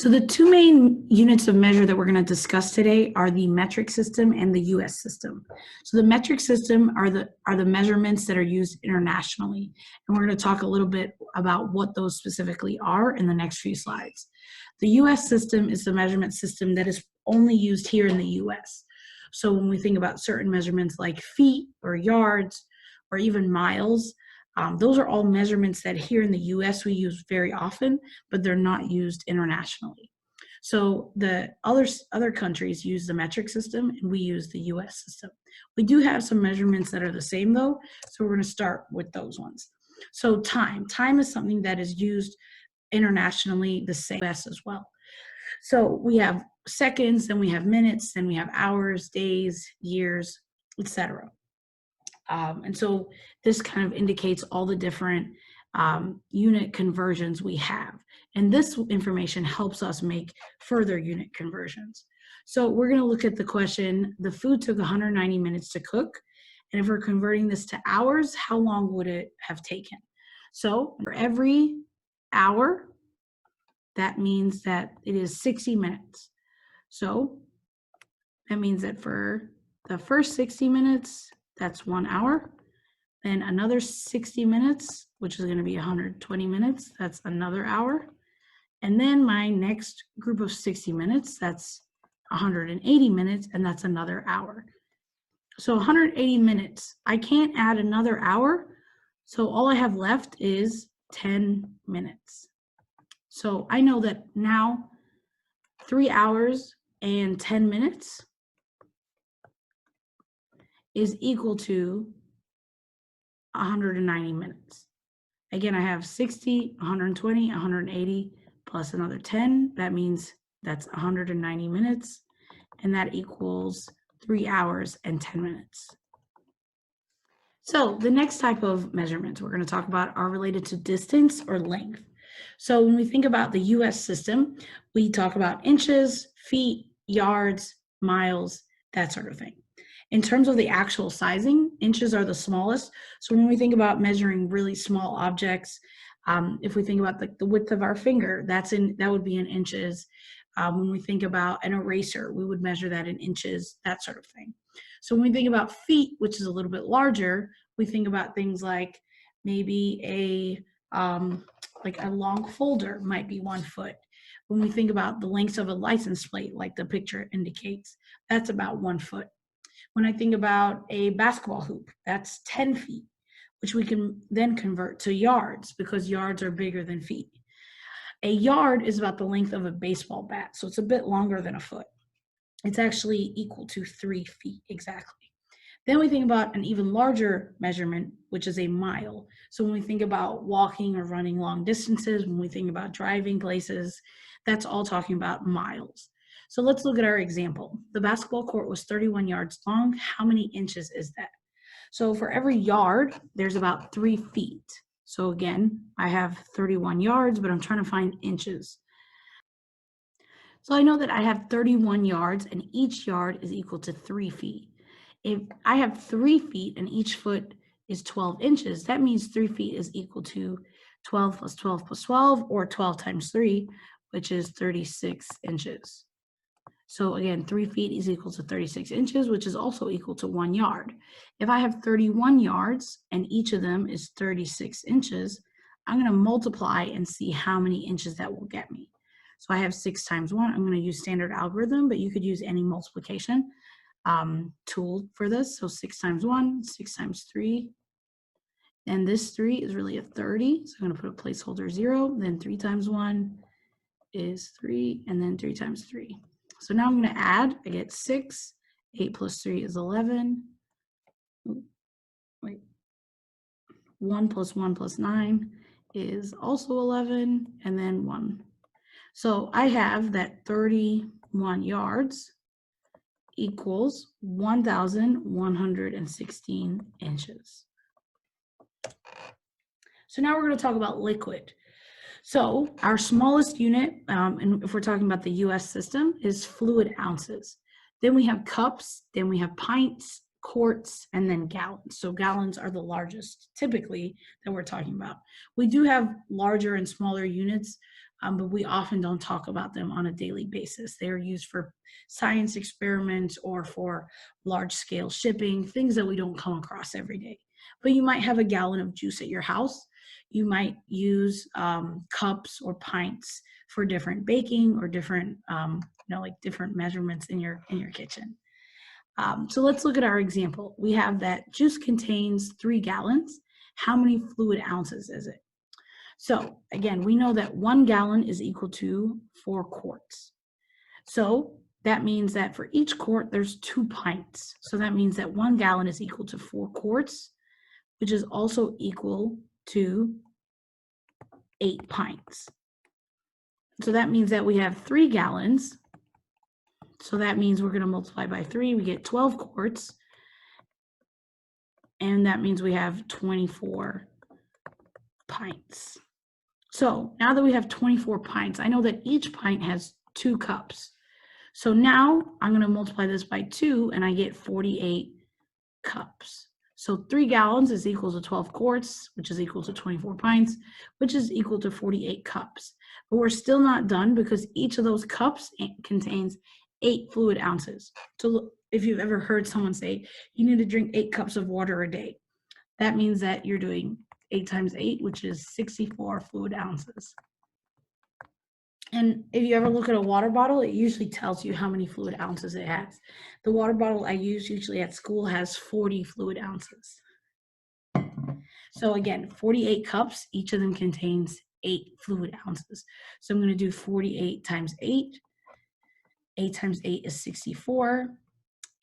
So the two main units of measure that we're going to discuss today are the metric system and the US system. So the metric system are the measurements that are used internationally. And we're going to talk a little bit about what those specifically are in the next few slides. The US system is the measurement system that is only used here in the US. So when we think about certain measurements like feet or yards or even miles, those are all measurements that here in the US we use very often, but they're not used internationally. So the other countries use the metric system and we use the US system. We do have some measurements that are the same though, so we're going to start with those ones. So time. Time is something that is used internationally the same as well. So we have seconds, then we have minutes, then we have hours, days, years, etc. And so this kind of indicates all the different unit conversions we have. And this information helps us make further unit conversions. So we're going to look at the question, the food took 190 minutes to cook. And if we're converting this to hours, how long would it have taken? So for every hour, that means that it is 60 minutes. So that means that for the first 60 minutes, that's 1 hour. Then another 60 minutes, which is going to be 120 minutes, that's another hour. And then my next group of 60 minutes, that's 180 minutes, and that's another hour. So 180 minutes, I can't add another hour, so all I have left is 10 minutes. So I know that now 3 hours and 10 minutes is equal to 190 minutes. Again, I have 60, 120, 180, plus another 10. That means that's 190 minutes, and that equals 3 hours and 10 minutes. So the next type of measurements we're going to talk about are related to distance or length. So when we think about the US system, we talk about inches, feet, yards, miles, that sort of thing. In terms of the actual sizing, inches are the smallest. So when we think about measuring really small objects, if we think about the width of our finger, that would be in inches. When we think about an eraser, we would measure that in inches, that sort of thing. So when we think about feet, which is a little bit larger, we think about things like maybe a long folder might be 1 foot. When we think about the length of a license plate, like the picture indicates, that's about 1 foot. When I think about a basketball hoop, that's 10 feet, which we can then convert to yards because yards are bigger than feet. A yard is about the length of a baseball bat, so it's a bit longer than a foot. It's actually equal to 3 feet exactly. Then we think about an even larger measurement, which is a mile. So when we think about walking or running long distances, when we think about driving places, that's all talking about miles. So let's look at our example. The basketball court was 31 yards long. How many inches is that? So for every yard, there's about 3 feet. So again, I have 31 yards, but I'm trying to find inches. So I know that I have 31 yards and each yard is equal to 3 feet. If I have 3 feet and each foot is 12 inches, that means 3 feet is equal to 12 plus 12 plus 12, or 12 times 3, which is 36 inches. So again, 3 feet is equal to 36 inches, which is also equal to 1 yard. If I have 31 yards and each of them is 36 inches, I'm going to multiply and see how many inches that will get me. So I have 6 times 1. I'm going to use standard algorithm, but you could use any multiplication tool for this. So 6 times 1, 6 times 3. And this 3 is really a 30. So I'm going to put a placeholder 0. Then 3 times 1 is 3. And then 3 times 3. So now I'm going to add. I get 6. 8 plus 3 is 11. Wait. 1 plus 1 plus 9 is also 11. And then 1. So I have that 31 yards equals 1,116 inches. So now we're going to talk about liquid. So our smallest unit, and if we're talking about the US system, is fluid ounces. Then we have cups, then we have pints, quarts, and then gallons. So gallons are the largest typically that we're talking about. We do have larger and smaller units but we often don't talk about them on a daily basis. They are used for science experiments or for large scale shipping, things that we don't come across every day. But you might have a gallon of juice at your house. You might use cups or pints for different baking or different, like different measurements in your kitchen. So let's look at our example. We have that juice contains 3 gallons. How many fluid ounces is it? So again, we know that 1 gallon is equal to 4 quarts. So that means that for each quart, there's 2 pints. So that means that 1 gallon is equal to 4 quarts, which is also equal to 8 pints. So that means that we have 3 gallons. So that means we're going to multiply by 3. We get 12 quarts. And that means we have 24 pints. So now that we have 24 pints, I know that each pint has 2 cups. So now I'm going to multiply this by 2 and I get 48 cups. So 3 gallons is equal to 12 quarts, which is equal to 24 pints, which is equal to 48 cups. But we're still not done because each of those cups contains 8 fluid ounces. So if you've ever heard someone say, you need to drink 8 cups of water a day, that means that you're doing 8 times 8, which is 64 fluid ounces. And if you ever look at a water bottle, it usually tells you how many fluid ounces it has. The water bottle I use usually at school has 40 fluid ounces. So again, 48 cups, each of them contains 8 fluid ounces. So I'm going to do 48 times 8. 8 times 8 is 64.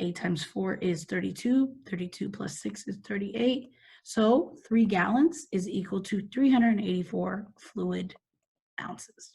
8 times 4 is 32. 32 plus 6 is 38. So 3 gallons is equal to 384 fluid ounces.